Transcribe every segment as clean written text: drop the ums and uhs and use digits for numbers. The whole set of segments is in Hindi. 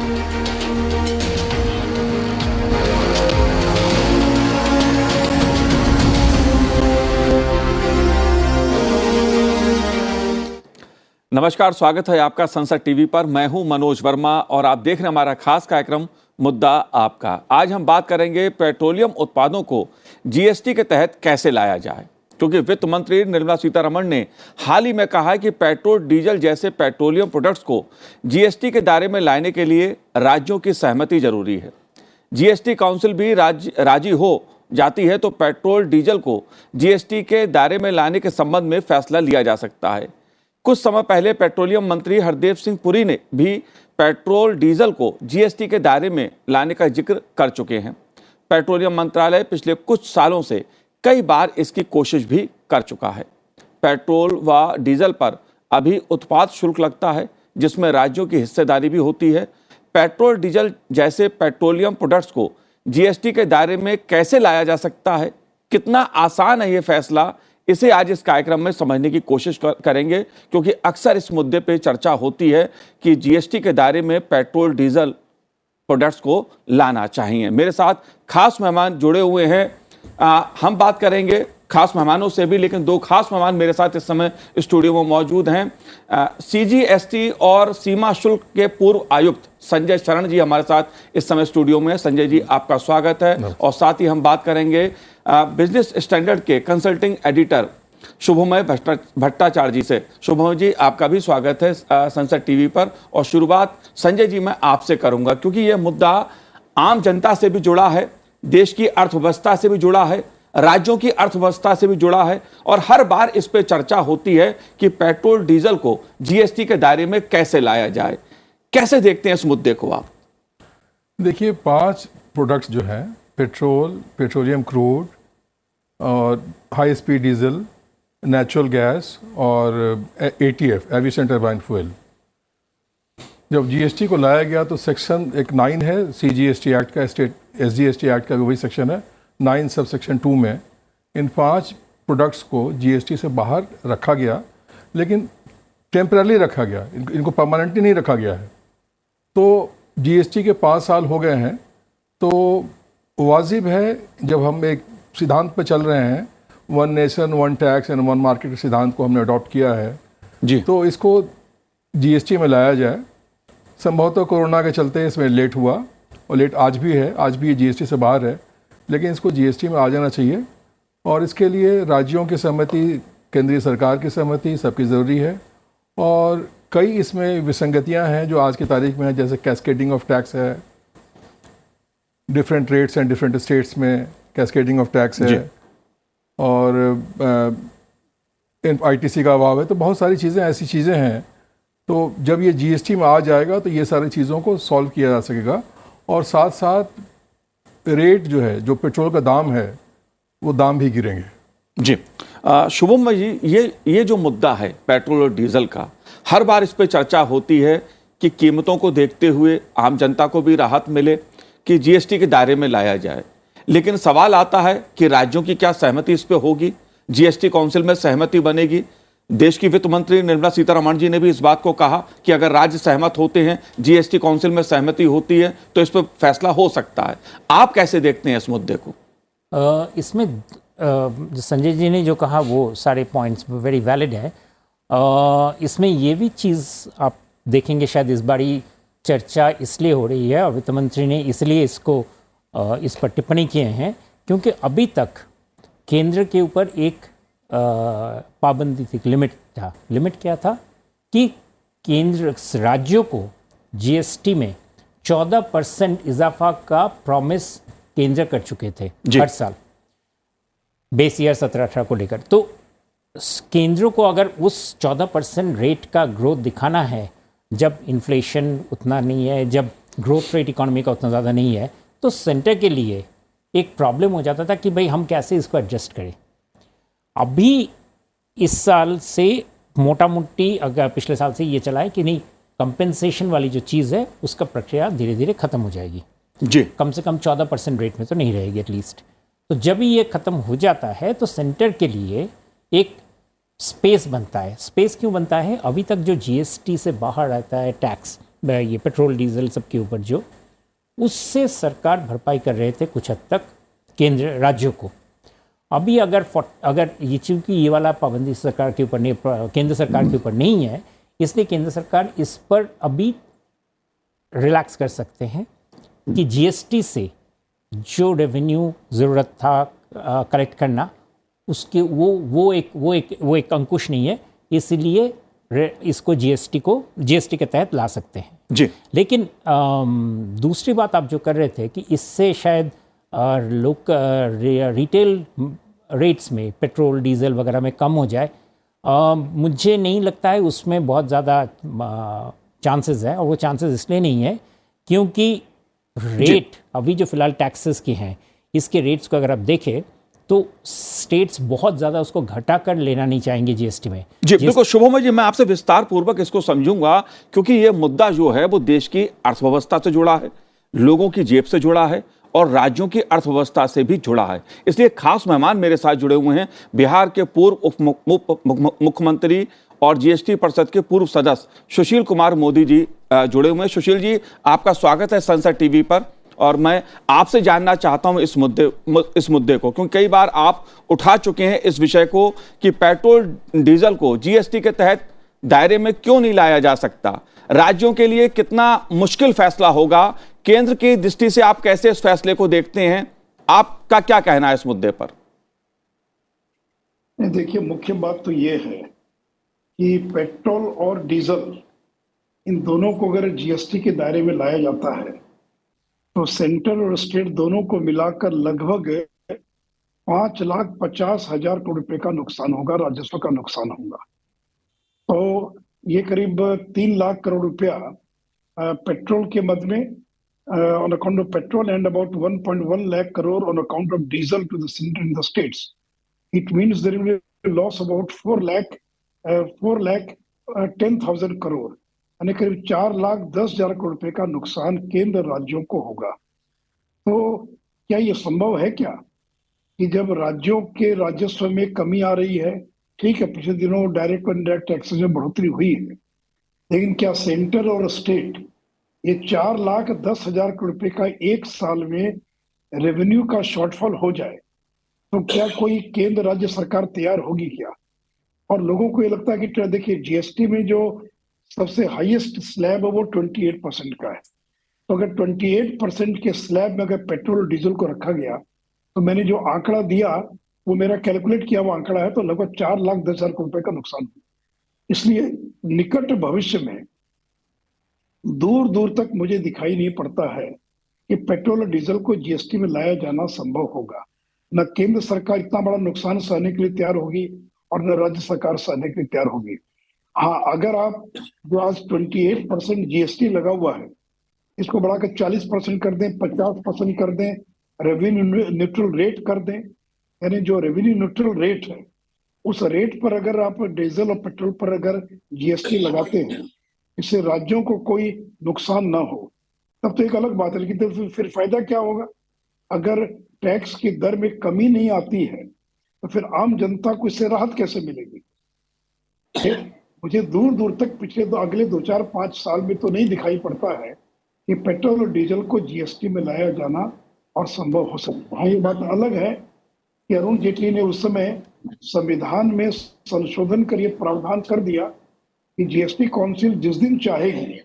नमस्कार, स्वागत है आपका संसद टीवी पर। मैं हूं मनोज वर्मा और आप देख रहे हैं हमारा खास कार्यक्रम मुद्दा आपका। आज हम बात करेंगे पेट्रोलियम उत्पादों को जीएसटी के तहत कैसे लाया जाए, क्योंकि वित्त मंत्री निर्मला सीतारमण ने हाल ही में कहा है कि पेट्रोल डीजल जैसे पेट्रोलियम प्रोडक्ट्स को जीएसटी के दायरे में लाने के लिए राज्यों की सहमति जरूरी है। जीएसटी काउंसिल भी राजी हो जाती है तो पेट्रोल डीजल को जीएसटी के दायरे में लाने के संबंध में फैसला लिया जा सकता है। कुछ समय पहले पेट्रोलियम मंत्री हरदीप सिंह पुरी ने भी पेट्रोल डीजल को जीएसटी के दायरे में लाने का जिक्र कर चुके हैं। पेट्रोलियम मंत्रालय पिछले कुछ सालों से कई बार इसकी कोशिश भी कर चुका है। पेट्रोल व डीजल पर अभी उत्पाद शुल्क लगता है, जिसमें राज्यों की हिस्सेदारी भी होती है। पेट्रोल डीजल जैसे पेट्रोलियम प्रोडक्ट्स को जीएसटी के दायरे में कैसे लाया जा सकता है, कितना आसान है ये फैसला, इसे आज इस कार्यक्रम में समझने की कोशिश करेंगे, क्योंकि अक्सर इस मुद्दे पे चर्चा होती है कि जीएसटी के दायरे में पेट्रोल डीजल प्रोडक्ट्स को लाना चाहिए। मेरे साथ खास मेहमान जुड़े हुए हैं। हम बात करेंगे खास मेहमानों से भी, लेकिन दो खास मेहमान मेरे साथ इस समय स्टूडियो में मौजूद हैं। सीजीएसटी और सीमा शुल्क के पूर्व आयुक्त संजय शरण जी हमारे साथ इस समय स्टूडियो में हैं। संजय जी, आपका स्वागत है। और साथ ही हम बात करेंगे बिजनेस स्टैंडर्ड के कंसल्टिंग एडिटर शुभमय भट्टाचार्य जी से। शुभमय जी, आपका भी स्वागत है संसद टीवी पर। और शुरुआत संजय जी मैं आपसे करूंगा, क्योंकि यह मुद्दा आम जनता से भी जुड़ा है, देश की अर्थव्यवस्था से भी जुड़ा है, राज्यों की अर्थव्यवस्था से भी जुड़ा है, और हर बार इस पे चर्चा होती है कि पेट्रोल डीजल को जीएसटी के दायरे में कैसे लाया जाए। कैसे देखते हैं इस मुद्दे को आप? देखिए, 5 प्रोडक्ट्स जो हैं, पेट्रोल, पेट्रोलियम क्रूड और high speed diesel, natural gas और एटीएफ, एविएशन टरबाइन फ्यूल, जब जीएसटी को लाया गया तो सेक्शन एक 9 है सीजीएसटी एक्ट का, स्टेट एसजीएसटी एक्ट का भी वही सेक्शन है 9 सब सेक्शन 2 में इन 5 प्रोडक्ट्स को जीएसटी से बाहर रखा गया, लेकिन टेम्पररी रखा गया, इनको परमानेंटली नहीं रखा गया है। तो जीएसटी के 5 साल हो गए हैं, तो वाजिब है जब हम एक सिद्धांत पे चल रहे हैं, one nation one tax and one market के सिद्धांत को हमने अडॉप्ट किया है जी, तो इसको जीएसटी में लाया जाए। संभवतः कोरोना के चलते इसमें लेट हुआ और लेट आज भी है, आज भी ये जीएसटी से बाहर है, लेकिन इसको जीएसटी में आ जाना चाहिए। और इसके लिए राज्यों की सहमति, केंद्रीय सरकार की सहमति सबकी ज़रूरी है। और कई इसमें विसंगतियां हैं जो आज की तारीख में है, जैसे कैस्केडिंग ऑफ टैक्स है, different rates and different states में कैस्केडिंग ऑफ टैक्स है, और आईटीसी का अभाव है। तो बहुत सारी चीज़ें ऐसी चीज़ें हैं, तो जब ये जीएसटी में आ जाएगा तो ये सारी चीज़ों को सॉल्व किया जा सकेगा। और साथ साथ रेट जो है, जो पेट्रोल का दाम है, वो दाम भी गिरेंगे जी। शुभम जी, ये जो मुद्दा है पेट्रोल और डीजल का, हर बार इस पे चर्चा होती है कि कीमतों को देखते हुए आम जनता को भी राहत मिले कि जीएसटी के दायरे में लाया जाए। लेकिन सवाल आता है कि राज्यों की क्या सहमति इस पे होगी? जीएसटी काउंसिल में सहमति बनेगी? देश की वित्त मंत्री निर्मला सीतारमण जी ने भी इस बात को कहा कि अगर राज्य सहमत होते हैं, जीएसटी काउंसिल में सहमति होती है, तो इस पर फैसला हो सकता है। आप कैसे देखते हैं इस मुद्दे को? इसमें संजय जी ने जो कहा वो सारे पॉइंट्स वेरी वैलिड है। इसमें ये भी चीज़ आप देखेंगे, शायद इस बारी चर्चा इसलिए हो रही है और वित्त मंत्री ने इसलिए इसको इस पर टिप्पणी किए हैं, क्योंकि अभी तक केंद्र के ऊपर एक पाबंदी थी, लिमिट था। लिमिट क्या था कि केंद्र राज्यों को जीएसटी में 14% इजाफा का प्रॉमिस केंद्र कर चुके थे हर साल, बेस ईयर 17-18 को लेकर। तो केंद्र को अगर उस 14% रेट का ग्रोथ दिखाना है, जब इन्फ्लेशन उतना नहीं है, जब ग्रोथ रेट इकोनॉमी का उतना ज़्यादा नहीं है, तो सेंटर के लिए एक प्रॉब्लम हो जाता था कि भाई हम कैसे इसको एडजस्ट करें। अभी इस साल से मोटा मोटी, अगर पिछले साल से ये चला है कि नहीं, कंपेंसेशन वाली जो चीज़ है उसका प्रक्रिया धीरे धीरे ख़त्म हो जाएगी जी, कम से कम 14% रेट में तो नहीं रहेगी एटलीस्ट। तो जब ये ख़त्म हो जाता है तो सेंटर के लिए एक स्पेस बनता है। स्पेस क्यों बनता है? अभी तक जो जीएसटी से बाहर रहता है टैक्स, ये पेट्रोल डीजल सबके ऊपर जो, उससे सरकार भरपाई कर रहे थे कुछ हद तक केंद्र राज्यों को। अभी अगर ये, चूंकि ये वाला पाबंदी सरकार के ऊपर नहीं, केंद्र सरकार के ऊपर नहीं है, इसलिए केंद्र सरकार इस पर अभी रिलैक्स कर सकते हैं कि जीएसटी से जो रेवेन्यू ज़रूरत था कलेक्ट करना, उसके वो एक अंकुश नहीं है, इसलिए इसको जीएसटी के तहत ला सकते हैं जी। लेकिन दूसरी बात आप जो कर रहे थे कि इससे शायद लोग रिटेल रेट्स में पेट्रोल डीजल वगैरह में कम हो जाए, मुझे नहीं लगता है उसमें बहुत ज़्यादा चांसेस है। और वो चांसेस इसलिए नहीं है क्योंकि रेट अभी जो फिलहाल टैक्सेस के हैं, इसके रेट्स को अगर आप देखें तो स्टेट्स बहुत ज़्यादा उसको घटा कर लेना नहीं चाहेंगे जीएसटी में। जी बिल्कुल शुभम जी, मैं आपसे विस्तार पूर्वक इसको समझूंगा क्योंकि ये मुद्दा जो है वो देश की अर्थव्यवस्था से जुड़ा है, लोगों की जेब से जुड़ा है और राज्यों की अर्थव्यवस्था से भी जुड़ा है। इसलिए खास मेहमान मेरे साथ जुड़े हुए हैं, बिहार के पूर्व उप मुख्यमंत्री और जीएसटी परिषद के पूर्व सदस्य सुशील कुमार मोदी जी जुड़े हुए हैं। सुशील जी, आपका स्वागत है संसद टीवी पर। और मैं आपसे जानना चाहता हूं इस मुद्दे को, क्योंकि कई बार आप उठा चुके हैं इस विषय को कि पेट्रोल डीजल को जीएसटी के तहत दायरे में क्यों नहीं लाया जा सकता, राज्यों के लिए कितना मुश्किल फैसला होगा, केंद्र की दृष्टि से आप कैसे इस फैसले को देखते हैं, आपका क्या कहना है इस मुद्दे पर? देखिए, मुख्य बात तो ये है कि पेट्रोल और डीजल, इन दोनों को अगर जीएसटी के दायरे में लाया जाता है तो सेंट्रल और स्टेट दोनों को मिलाकर लगभग 5,50,000 करोड़ रुपए का नुकसान होगा, राजस्व का नुकसान होगा। तो ये करीब 3 लाख करोड़ रुपया पेट्रोल के मद में on account of petrol and about 1.1 lakh crore on account of diesel to the center in the states. It means there will be a loss about 4,10,000 crore, यानी करीब 4,10,000 करोड़ रुपए का नुकसान केंद्र राज्यों को होगा। तो क्या ये संभव है क्या कि जब राज्यों के राजस्व में कमी आ रही है, ठीक है पिछले दिनों डायरेक्ट और इनडायरेक्ट टैक्सेस में बढ़ोतरी हुई है, लेकिन क्या सेंटर और स्टेट ये 4,10,000 करोड़ रुपए का एक साल में रेवेन्यू का शॉर्टफॉल हो जाए तो क्या कोई केंद्र राज्य सरकार तैयार होगी क्या? और लोगों को ये लगता है कि देखिए, जीएसटी में जो सबसे हाईएस्ट स्लैब है वो 28% का है। तो अगर 28% के स्लैब में अगर पेट्रोल और डीजल को रखा गया तो मैंने जो आंकड़ा दिया वो मेरा कैलकुलेट किया वो आंकड़ा है, तो लगभग 4,10,000 करोड़ रुपए का नुकसान हुआ। इसलिए निकट भविष्य में दूर दूर तक मुझे दिखाई नहीं पड़ता है कि पेट्रोल और डीजल को जीएसटी में लाया जाना संभव होगा। न केंद्र सरकार इतना बड़ा नुकसान सहने के लिए तैयार होगी और न राज्य सरकार सहने के लिए तैयार होगी। हाँ, अगर आप जो आज 28% जीएसटी लगा हुआ है इसको बढ़ाकर 40% कर दें, 50% कर दें, रेवेन्यू न्यूट्रल रेट कर दें, यानी जो रेवेन्यू न्यूट्रल रेट है उस रेट पर अगर आप डीजल और पेट्रोल पर अगर जीएसटी लगाते हैं, इससे राज्यों को कोई नुकसान ना हो, तब तो एक अलग बात है। लेकिन तो फिर फायदा क्या होगा? अगर टैक्स की दर में कमी नहीं आती है तो फिर आम जनता को इससे राहत कैसे मिलेगी? मुझे दूर दूर तक पिछले अगले 2-4-5 साल में तो नहीं दिखाई पड़ता है कि पेट्रोल और डीजल को जीएसटी में लाया जाना और संभव हो सकता है। ये बात अलग है कि अरुण जेटली ने उस समय संविधान में संशोधन कर ये प्रावधान कर दिया कि जीएसटी काउंसिल जिस दिन चाहेगी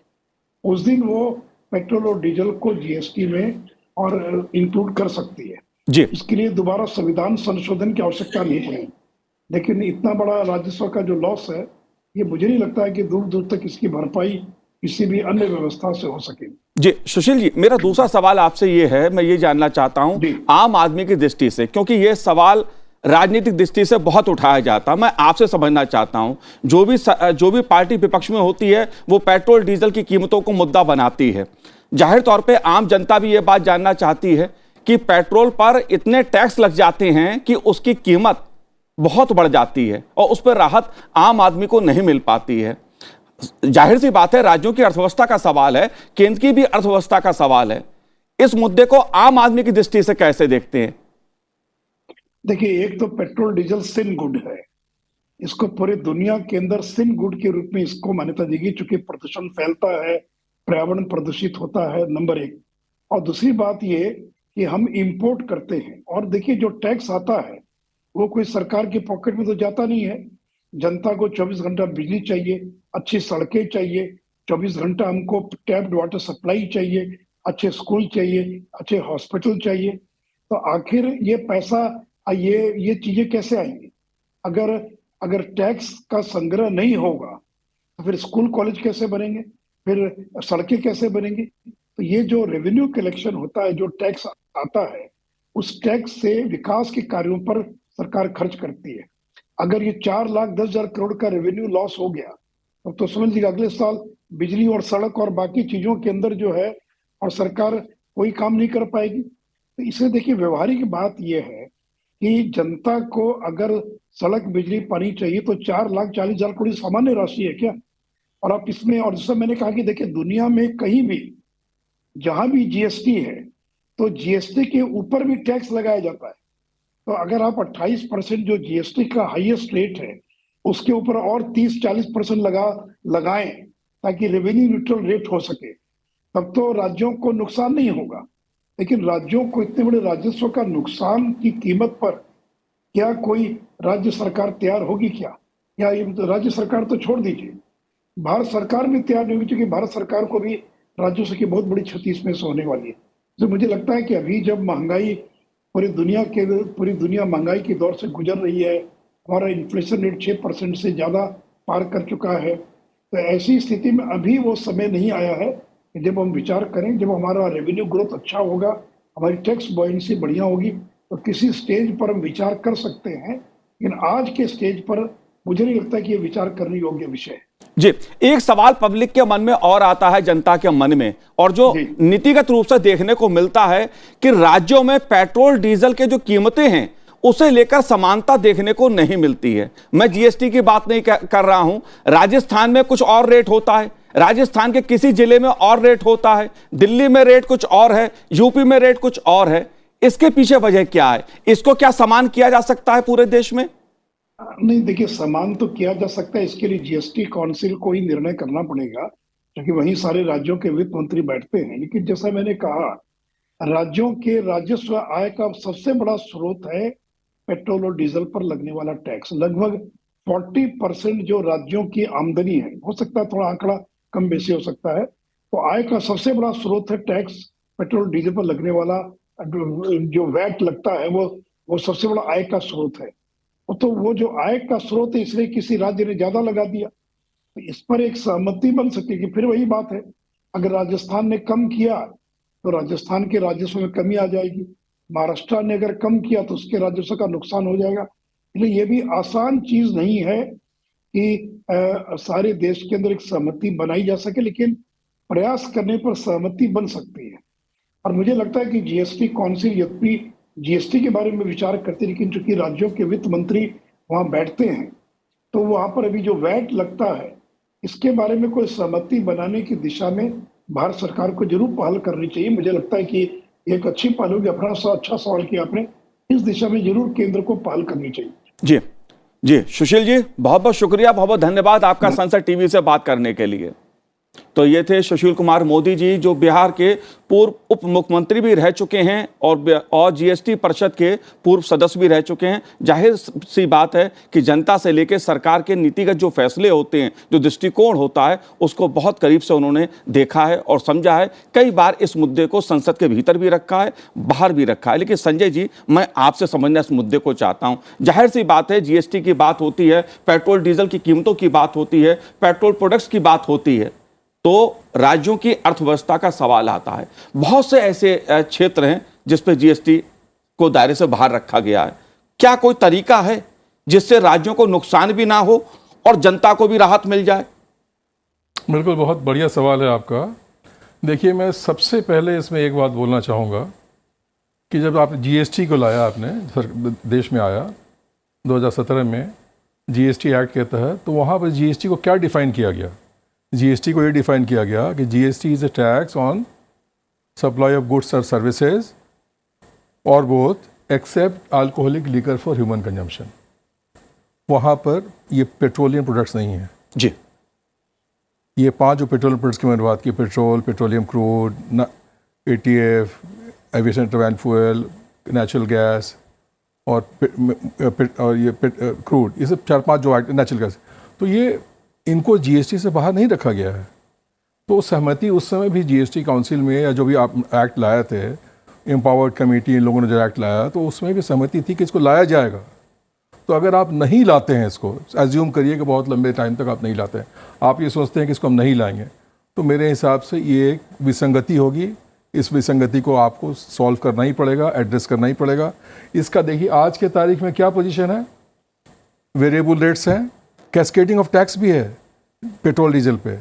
उस दिन वो पेट्रोल और डीजल को जीएसटी में और इंक्लूड कर सकती है जी। इसके लिए दोबारा संविधान संशोधन की आवश्यकता नहीं पड़ेगी। लेकिन इतना बड़ा राजस्व का जो लॉस है, ये मुझे नहीं लगता है कि दूर दूर तक इसकी भरपाई किसी भी अन्य व्यवस्था से हो सकेगी। जी सुशील जी, मेरा दूसरा सवाल आपसे ये है, मैं ये जानना चाहता हूं आम आदमी की दृष्टि से, क्योंकि ये सवाल राजनीतिक दृष्टि से बहुत उठाया जाता है, मैं आपसे समझना चाहता हूं, जो भी पार्टी विपक्ष में होती है वो पेट्रोल डीजल की कीमतों को मुद्दा बनाती है। जाहिर तौर पे आम जनता भी ये बात जानना चाहती है कि पेट्रोल पर इतने टैक्स लग जाते हैं कि उसकी कीमत बहुत बढ़ जाती है और उस पर राहत आम आदमी को नहीं मिल पाती है। जाहिर सी बात है, राज्यों की अर्थव्यवस्था का सवाल है, केंद्र की भी अर्थव्यवस्था का सवाल है। इस मुद्दे को आम आदमी की दृष्टि से कैसे देखते हैं? देखिए, एक तो पेट्रोल डीजल सिन गुड है, इसको पूरी दुनिया के अंदर सिन गुड के रूप में इसको मान्यता देगी, चूंकि प्रदूषण फैलता है, पर्यावरण प्रदूषित होता है, नंबर एक। और दूसरी बात ये कि हम इंपोर्ट करते हैं, और देखिए जो टैक्स आता है वो कोई सरकार की पॉकेट में तो जाता नहीं है। जनता को 24 घंटा बिजली चाहिए, अच्छी सड़कें चाहिए, 24 घंटा हमको टैप्ड वाटर सप्लाई चाहिए, अच्छे स्कूल चाहिए, अच्छे हॉस्पिटल चाहिए। तो आखिर ये पैसा, ये चीजें कैसे आएंगी? अगर अगर टैक्स का संग्रह नहीं होगा तो फिर स्कूल कॉलेज कैसे बनेंगे, फिर सड़कें कैसे बनेंगी? तो ये जो रेवेन्यू कलेक्शन होता है, जो टैक्स आता है, उस टैक्स से विकास के कार्यों पर सरकार खर्च करती है। अगर ये 4,10,000 करोड़ का रेवेन्यू लॉस हो गया तो समझ लीजिए अगले साल बिजली और सड़क और बाकी चीजों के अंदर जो है, और सरकार कोई काम नहीं कर पाएगी। तो इससे देखिए व्यवहारिक बात यह है कि जनता को अगर सड़क बिजली पानी चाहिए तो 4,40,000 करोड़ सामान्य राशि है क्या? और आप इसमें, और जैसा मैंने कहा कि देखिए दुनिया में कहीं भी जहां भी जीएसटी है तो जीएसटी के ऊपर भी टैक्स लगाया जाता है। तो अगर आप 28% जो जीएसटी का हाईएस्ट रेट है उसके ऊपर और 30-40% लगाएं ताकि रेवेन्यू न्यूट्रल रेट हो सके, तब तो राज्यों को नुकसान नहीं होगा। लेकिन राज्यों को इतने बड़े राजस्व का नुकसान की कीमत पर क्या कोई राज्य सरकार तैयार होगी क्या? या ये राज्य सरकार तो छोड़ दीजिए, भारत सरकार भी तैयार नहीं होगी, क्योंकि भारत सरकार को भी राजस्व की बहुत बड़ी क्षति इसमें से होने वाली है। तो मुझे लगता है कि अभी जब महंगाई पूरी दुनिया महंगाई के दौर से गुजर रही है, हमारा इन्फ्लेशन रेट 6% से ज्यादा पार कर चुका है, तो ऐसी स्थिति में अभी वो समय नहीं आया है कि जब हम विचार करें, जब हमारा रेवेन्यू ग्रोथ अच्छा होगा, हमारी टैक्स बॉयंसी बढ़िया होगी, तो किसी स्टेज पर हम विचार कर सकते हैं। लेकिन आज के स्टेज पर मुझे नहीं लगता कि ये विचार करने योग्य विषय है। जी, एक सवाल पब्लिक के मन में और आता है, जनता के मन में, और जो नीतिगत रूप से देखने को मिलता है कि राज्यों में पेट्रोल डीजल के जो कीमतें हैं उसे लेकर समानता देखने को नहीं मिलती है। मैं जीएसटी की बात नहीं कर रहा हूं, राजस्थान में कुछ और रेट होता है, राजस्थान के किसी जिले में और रेट होता है, दिल्ली में रेट कुछ और है, यूपी में रेट कुछ और है। इसके पीछे वजह क्या है? इसको क्या समान किया जा सकता है पूरे देश में? नहीं, देखिए समान तो किया जा सकता है, इसके लिए जीएसटी काउंसिल को ही निर्णय करना पड़ेगा, क्योंकि वहीं सारे राज्यों के वित्त मंत्री बैठते हैं। लेकिन जैसा मैंने कहा, राज्यों के राजस्व आय का सबसे बड़ा स्रोत है पेट्रोल और डीजल पर लगने वाला टैक्स। लगभग 40% जो राज्यों की आमदनी है, हो सकता है थोड़ा आंकड़ा कम बेसी हो सकता है, तो आय का सबसे बड़ा स्रोत है टैक्स। पेट्रोल डीजल पर लगने वाला जो वैट लगता है वो सबसे बड़ा आय का स्रोत है। तो वो जो आय का स्रोत है, इसलिए किसी राज्य ने ज्यादा लगा दिया, तो इस पर एक सहमति बन सकती है। कि फिर वही बात है, अगर राजस्थान ने कम किया तो राजस्थान के राजस्व में कमी आ जाएगी, महाराष्ट्र ने अगर कम किया तो उसके राजस्व का नुकसान हो जाएगा। इसलिए ये भी आसान चीज नहीं है कि सारे देश के अंदर एक सहमति बनाई जा सके, लेकिन प्रयास करने पर सहमति बन सकती है। और मुझे लगता है कि जीएसटी काउंसिल यद्यपि जीएसटी के बारे में विचार करते, लेकिन चूंकि राज्यों के वित्त मंत्री वहां बैठते हैं, तो वहां पर अभी जो वैट लगता है इसके बारे में कोई सहमति बनाने की दिशा में भारत सरकार को जरूर पहल करनी चाहिए। मुझे लगता है कि एक अच्छी पहल होगी। अपना अच्छा सवाल किया आपने, इस दिशा में जरूर केंद्र को पहल करनी चाहिए। जी जी, सुशील जी बहुत बहुत शुक्रिया, बहुत बहुत धन्यवाद आपका संसद टीवी से बात करने के लिए। तो ये थे सुशील कुमार मोदी जी, जो बिहार के पूर्व उप मुख्यमंत्री भी रह चुके हैं और जीएसटी परिषद के पूर्व सदस्य भी रह चुके हैं। जाहिर सी बात है कि जनता से लेकर सरकार के नीतिगत जो फैसले होते हैं, जो दृष्टिकोण होता है, उसको बहुत करीब से उन्होंने देखा है और समझा है। कई बार इस मुद्दे को संसद के भीतर भी रखा है, बाहर भी रखा है। लेकिन संजय जी, मैं आपसे समझना इस मुद्दे को चाहता हूं। जाहिर सी बात है, जीएसटी की बात होती है, पेट्रोल डीजल की कीमतों की बात होती है, पेट्रोल प्रोडक्ट्स की बात होती है, तो राज्यों की अर्थव्यवस्था का सवाल आता है। बहुत से ऐसे क्षेत्र हैं जिस पे जीएसटी को दायरे से बाहर रखा गया है। क्या कोई तरीका है जिससे राज्यों को नुकसान भी ना हो और जनता को भी राहत मिल जाए? बिल्कुल, बहुत बढ़िया सवाल है आपका। देखिए, मैं सबसे पहले इसमें एक बात बोलना चाहूँगा कि जब आप जीएसटी को लाया, आपने देश में आया 2017 में जीएसटी एक्ट के तहत, तो वहाँ पर जीएसटी को क्या डिफाइन किया गया? जीएसटी को ये डिफाइन किया गया कि GST is a tax on supply of goods और सर्विसेज और both except alcoholic liquor for human consumption. वहाँ पर ये पेट्रोलियम प्रोडक्ट्स नहीं है। जी, ये 5 जो पेट्रोल प्रोडक्ट्स की मैंने बात की, petrol, petroleum crude, ATF, aviation turbine fuel, natural gas और ये क्रूड, ये सब 4-5 जो नेचुरल गैस, तो ये इनको GST से बाहर नहीं रखा गया है। तो सहमति उस समय भी GST काउंसिल में या जो भी आप एक्ट लाए थे, एम्पावर्ड कमेटी इन लोगों ने जो एक्ट लाया, तो उसमें भी सहमति थी कि इसको लाया जाएगा। तो अगर आप नहीं लाते हैं इसको, एज्यूम करिए कि बहुत लंबे टाइम तक आप नहीं लाते हैं, आप ये सोचते हैं कि इसको हम नहीं लाएंगे, तो मेरे हिसाब से ये एक विसंगति होगी। इस विसंगति को आपको सॉल्व करना ही पड़ेगा, एड्रेस करना ही पड़ेगा। इसका देखिए आज के तारीख में क्या पोजीशन है, वेरिएबल रेट्स हैं, कैस्केडिंग ऑफ टैक्स भी है पेट्रोल डीजल पे,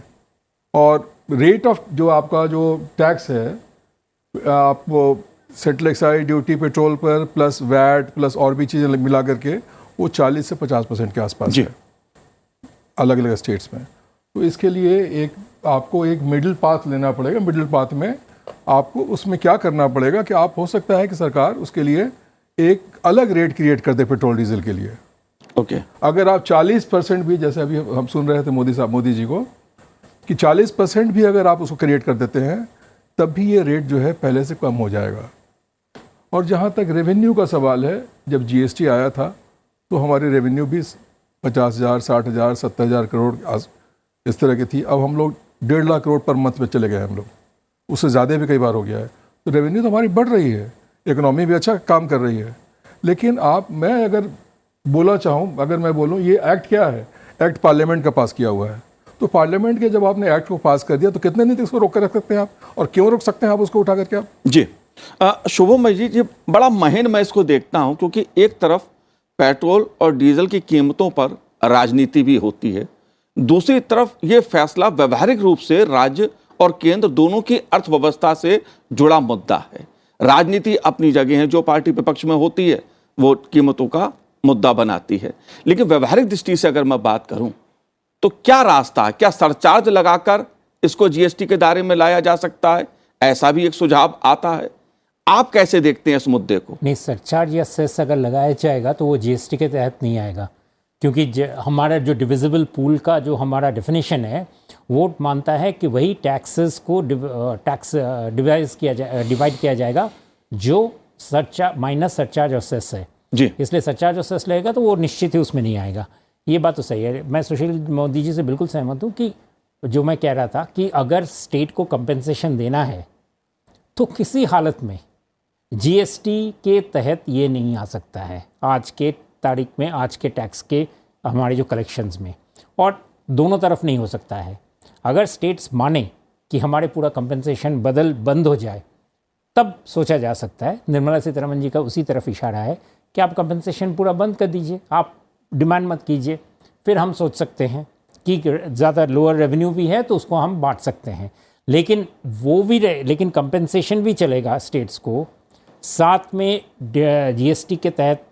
और रेट ऑफ जो आपका जो टैक्स है, आप सेंट्रल एक्साइज ड्यूटी पेट्रोल पर प्लस वैट प्लस और भी चीज़ें मिला करके वो 40 से 50% के आसपास है अलग अलग स्टेट्स में। तो इसके लिए आपको एक मिडिल पाथ लेना पड़ेगा। मिडिल पाथ में आपको उसमें क्या करना पड़ेगा कि आप, हो सकता है कि सरकार उसके लिए एक अलग रेट क्रिएट कर दे पेट्रोल डीजल के लिए। ओके अगर आप 40% भी, जैसे अभी हम सुन रहे थे मोदी जी को, कि 40% भी अगर आप उसको क्रिएट कर देते हैं, तब भी ये रेट जो है पहले से कम हो जाएगा। और जहाँ तक रेवेन्यू का सवाल है, जब GST आया था तो हमारी रेवेन्यू भी 50,000, 60,000, 70,000 करोड़ इस तरह की थी। अब हम लोग 1.5 लाख करोड़ पर मंथ में चले गए हम लोग, उससे ज़्यादा भी कई बार हो गया है। तो रेवेन्यू तो हमारी बढ़ रही है, इकोनॉमी भी अच्छा काम कर रही है। लेकिन मैं अगर बोला चाहूँ, अगर मैं बोलूँ ये एक्ट क्या है, एक्ट पार्लियामेंट का पास किया हुआ है। तो पार्लियामेंट के जब आपने एक्ट को पास कर दिया तो कितने दिन तक इसको रोक कर रख सकते हैं आप, और क्यों रोक सकते हैं आप उसको उठा करके आप? जी शुभम भाई जी, बड़ा महीन मैं इसको देखता हूं, क्योंकि एक तरफ पेट्रोल और डीजल की कीमतों पर राजनीति भी होती है, दूसरी तरफ ये फैसला व्यवहारिक रूप से राज्य और केंद्र दोनों की अर्थव्यवस्था से जुड़ा मुद्दा है। राजनीति अपनी जगह है, जो पार्टी विपक्ष में होती है वो कीमतों का मुद्दा बनाती है, लेकिन व्यवहारिक दृष्टि से अगर मैं बात करूं तो क्या रास्ता है? क्या सरचार्ज लगाकर इसको GST के दायरे में लाया जा सकता है? ऐसा भी एक सुझाव आता है। आप कैसे देखते हैं इस मुद्दे को? नहीं, सरचार्ज या सेस अगर लगाया जाएगा तो वो GST के तहत नहीं आएगा, क्योंकि हमारा जो डिविजिबल पूल का जो हमारा डेफिनेशन है वो मानता है कि वही टैक्सेस को डिवाइड किया जाएगा जो माइनस सरचार्ज और सेस है जी। इसलिए सरचार्ज और सेस लगेगा तो वो निश्चित ही उसमें नहीं आएगा। ये बात तो सही है। मैं सुशील मोदी जी से बिल्कुल सहमत हूँ कि जो मैं कह रहा था कि अगर स्टेट को कंपेंसेशन देना है तो किसी हालत में GST के तहत ये नहीं आ सकता है आज के तारीख में, आज के टैक्स के हमारे जो कलेक्शंस में, और दोनों तरफ नहीं हो सकता है। अगर स्टेट्स माने कि हमारे पूरा कंपेंसेशन बंद हो जाए तब सोचा जा सकता है। निर्मला सीतारमण जी का उसी तरफ इशारा है कि आप कंपेंसेशन पूरा बंद कर दीजिए, आप डिमांड मत कीजिए, फिर हम सोच सकते हैं कि ज़्यादा लोअर रेवेन्यू भी है तो उसको हम बांट सकते हैं। लेकिन लेकिन कंपेंसेशन भी चलेगा स्टेट्स को, साथ में GST के तहत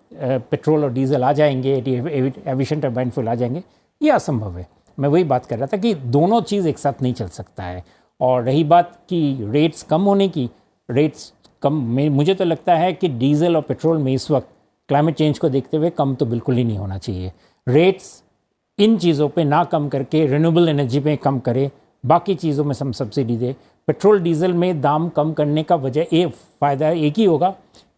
पेट्रोल और डीजल आ जाएंगे, एविएशन टर्बाइन फ्यूल आ जाएंगे, ये असंभव है। मैं वही बात कर रहा था कि दोनों चीज़ एक साथ नहीं चल सकता है। और रही बात कि रेट्स कम होने की, रेट्स कम मुझे तो लगता है कि डीजल और पेट्रोल में इस वक्त क्लाइमेट चेंज को देखते हुए कम तो बिल्कुल ही नहीं होना चाहिए। रेट्स इन चीज़ों पे ना कम करके रिन्यूएबल एनर्जी पे कम करे, बाकी चीज़ों में हम सब्सिडी दे। पेट्रोल डीजल में दाम कम करने का फ़ायदा एक ही होगा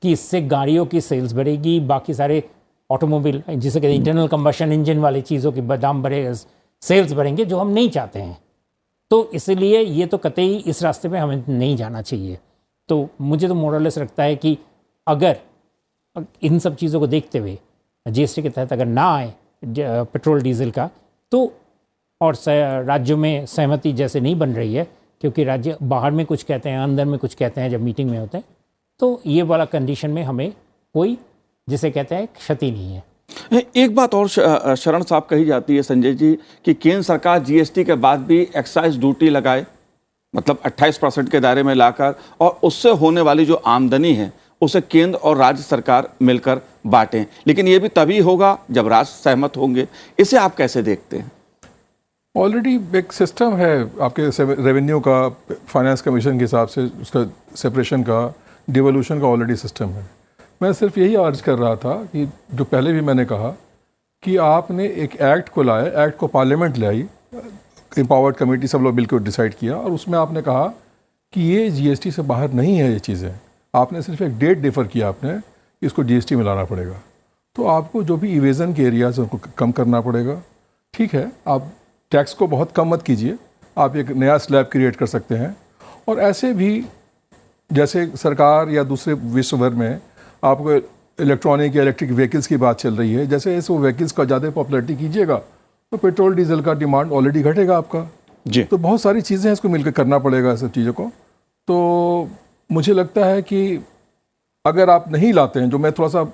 कि इससे गाड़ियों की सेल्स बढ़ेगी, बाकी सारे ऑटोमोबाइल जिसे कहते हैं इंटरनल कंबशन इंजन वाली चीज़ों की दाम बढ़ेगा, सेल्स बढ़ेंगे, जो हम नहीं चाहते हैं। तो इसलिए ये तो कतई इस रास्ते पे हमें नहीं जाना चाहिए। तो मुझे तो मोरलेस लगता है कि अगर इन सब चीज़ों को देखते हुए GST के तहत अगर ना आए पेट्रोल डीजल का, तो और राज्यों में सहमति जैसे नहीं बन रही है, क्योंकि राज्य बाहर में कुछ कहते हैं, अंदर में कुछ कहते हैं जब मीटिंग में होते हैं, तो ये वाला कंडीशन में हमें कोई जिसे कहते हैं क्षति नहीं है। एक बात और शरण साहब कही जाती है संजय जी कि केंद्र सरकार GST के बाद भी एक्साइज ड्यूटी लगाए, मतलब 28% के दायरे में लाकर, और उससे होने वाली जो आमदनी है उसे केंद्र और राज्य सरकार मिलकर बांटें। लेकिन ये भी तभी होगा जब राज्य सहमत होंगे। इसे आप कैसे देखते हैं? ऑलरेडी एक सिस्टम है आपके रेवेन्यू का, फाइनेंस कमीशन के हिसाब से उसका सेपरेशन का, डिवोल्यूशन का ऑलरेडी सिस्टम है। मैं सिर्फ यही अर्ज कर रहा था कि जो पहले भी मैंने कहा कि आपने एक एक्ट को लाया, एक्ट को पार्लियामेंट लाई, एम्पावर्ड कमेटी सब लोग मिलकर डिसाइड किया और उसमें आपने कहा कि ये जीएसटी से बाहर नहीं है ये चीज़ें। आपने सिर्फ एक डेट डिफर किया, आपने इसको जीएसटी में लाना पड़ेगा। तो आपको जो भी इवेजन के एरियाज हैं उनको कम करना पड़ेगा। ठीक है, आप टैक्स को बहुत कम मत कीजिए, आप एक नया स्लैब क्रिएट कर सकते हैं। और ऐसे भी जैसे सरकार या दूसरे विश्व भर में आपको इलेक्ट्रॉनिक या इलेक्ट्रिक व्हीकल्स की बात चल रही है, जैसे इस वो व्हीकल्स का ज़्यादा पॉपुलरिटी कीजिएगा तो पेट्रोल डीजल का डिमांड ऑलरेडी घटेगा आपका जी। तो बहुत सारी चीज़ें हैं, इसको मिलकर करना पड़ेगा सब चीज़ों को। तो मुझे लगता है कि अगर आप नहीं लाते हैं, जो मैं थोड़ा सा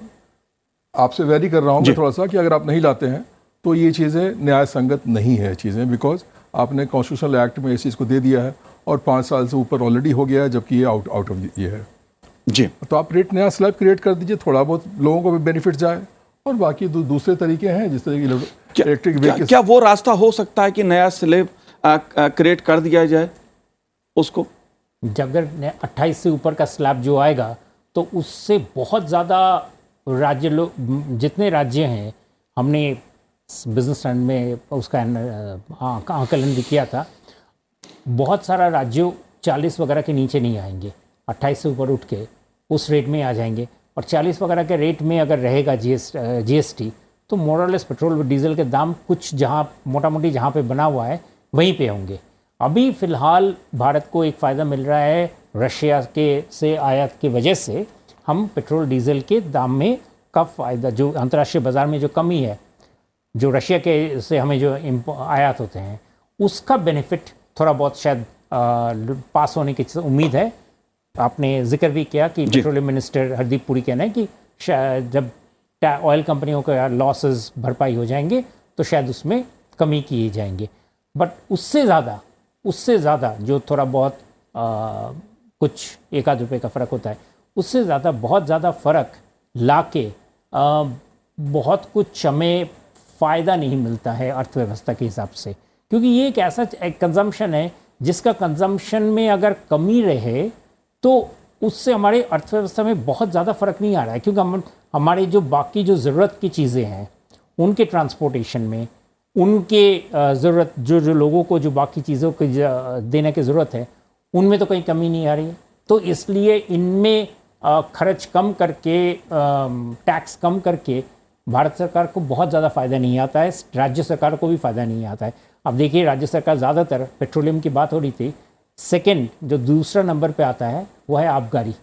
आपसे वेरी कर रहा हूँ मैं थोड़ा सा, कि अगर आप नहीं लाते हैं तो ये चीज़ें न्याय संगत नहीं है चीज़ें, बिकॉज आपने कॉन्स्टिट्यूशनल एक्ट में इस चीज़ को दे दिया है और 5 साल से ऊपर ऑलरेडी हो गया है, जबकि ये आउट ऑफ ये है जी। तो आप रेट नया स्लैब क्रिएट कर दीजिए, थोड़ा बहुत लोगों को भी बेनिफिट जाए। और बाकी दूसरे तरीके हैं जिस तरह की इलेक्ट्रिक व्हीकल। क्या वो रास्ता हो सकता है कि नया स्लैब क्रिएट कर दिया जाए उसको? जब अगर 28 से ऊपर का स्लैब जो आएगा तो उससे बहुत ज़्यादा राज्य लोग, जितने राज्य हैं, हमने बिजनेस स्टैंड में उसका आकलन भी किया था, बहुत सारा राज्यों 40 वगैरह के नीचे नहीं आएंगे, 28 से ऊपर उठ के उस रेट में आ जाएंगे। और 40 वगैरह के रेट में अगर रहेगा जीएसटी तो मोरलेस पेट्रोल और डीजल के दाम कुछ जहाँ मोटा मोटी जहाँ पे बना हुआ है वहीं पे होंगे। अभी फ़िलहाल भारत को एक फ़ायदा मिल रहा है रशिया के से आयात की वजह से, हम पेट्रोल डीजल के दाम में का फ़ायदा, जो अंतर्राष्ट्रीय बाज़ार में जो कमी है, जो रशिया के से हमें जो आयात होते हैं, उसका बेनिफिट थोड़ा बहुत शायद पास होने की उम्मीद है। आपने जिक्र भी किया कि पेट्रोलियम मिनिस्टर हरदीप पुरी कहना है कि शायद जब ऑयल कंपनियों का लॉसेस भरपाई हो जाएंगे तो शायद उसमें कमी किए जाएंगे। बट उससे ज़्यादा जो थोड़ा बहुत कुछ 1-8 रुपये का फ़र्क होता है, उससे ज़्यादा बहुत ज़्यादा फ़र्क ला के बहुत कुछ हमें फ़ायदा नहीं मिलता है अर्थव्यवस्था के हिसाब से, क्योंकि ये एक ऐसा कंजम्पशन है जिसका कंजम्पशन में अगर कमी रहे तो उससे हमारे अर्थव्यवस्था में बहुत ज़्यादा फ़र्क नहीं आ रहा है। क्योंकि हम हमारे जो बाकी जो ज़रूरत की चीज़ें हैं उनके ट्रांसपोर्टेशन में, उनके ज़रूरत जो लोगों को जो बाकी चीज़ों को देने की ज़रूरत है, उनमें तो कहीं कमी नहीं आ रही है। तो इसलिए इनमें खर्च कम करके, टैक्स कम करके भारत सरकार को बहुत ज़्यादा फ़ायदा नहीं आता है, राज्य सरकार को भी फ़ायदा नहीं आता है। अब देखिए, राज्य सरकार ज़्यादातर, पेट्रोलियम की बात हो रही थी, सेकंड जो दूसरा नंबर पे आता है वो है आबकारी,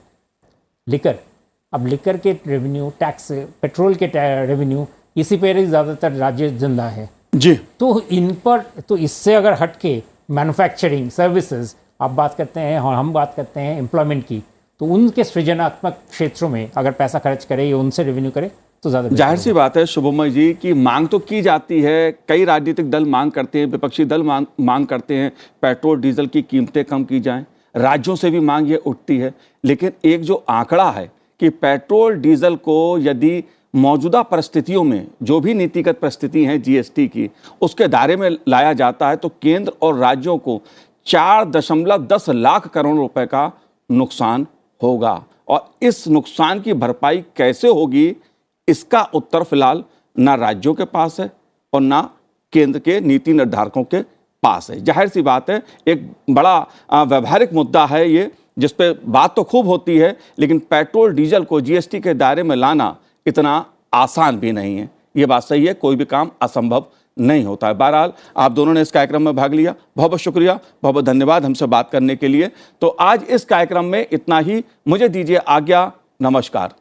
लिकर। अब लिकर के रेवेन्यू, टैक्स, पेट्रोल के रेवेन्यू, इसी पर ही ज़्यादातर राज्य जिंदा है जी। तो इन पर, तो इससे अगर हट के मैन्युफैक्चरिंग सर्विसेज आप बात करते हैं और हम बात करते हैं एम्प्लॉयमेंट की, तो उनके सृजनात्मक क्षेत्रों में अगर पैसा खर्च करे या उनसे रेवेन्यू करे तो ज़्यादा जाहिर सी बात है शुभमय जी कि मांग तो की जाती है, कई राजनीतिक दल मांग करते हैं, विपक्षी दल मांग करते हैं पेट्रोल डीजल की कीमतें कम की जाएं, राज्यों से भी मांग ये उठती है। लेकिन एक जो आंकड़ा है कि पेट्रोल डीजल को यदि मौजूदा परिस्थितियों में जो भी नीतिगत परिस्थिति है जीएसटी की, उसके दायरे में लाया जाता है तो केंद्र और राज्यों को 4.10 लाख करोड़ रुपए का नुकसान होगा। और इस नुकसान की भरपाई कैसे होगी, इसका उत्तर फिलहाल ना राज्यों के पास है और ना केंद्र के नीति निर्धारकों के पास है। जाहिर सी बात है, एक बड़ा व्यवहारिक मुद्दा है ये, जिस पे बात तो खूब होती है, लेकिन पेट्रोल डीजल को जीएसटी के दायरे में लाना इतना आसान भी नहीं है। ये बात सही है, कोई भी काम असंभव नहीं होता है। बहरहाल आप दोनों ने इस कार्यक्रम में भाग लिया, बहुत बहुत शुक्रिया, बहुत बहुत धन्यवाद हमसे बात करने के लिए। तो आज इस कार्यक्रम में इतना ही, मुझे दीजिए आज्ञा, नमस्कार।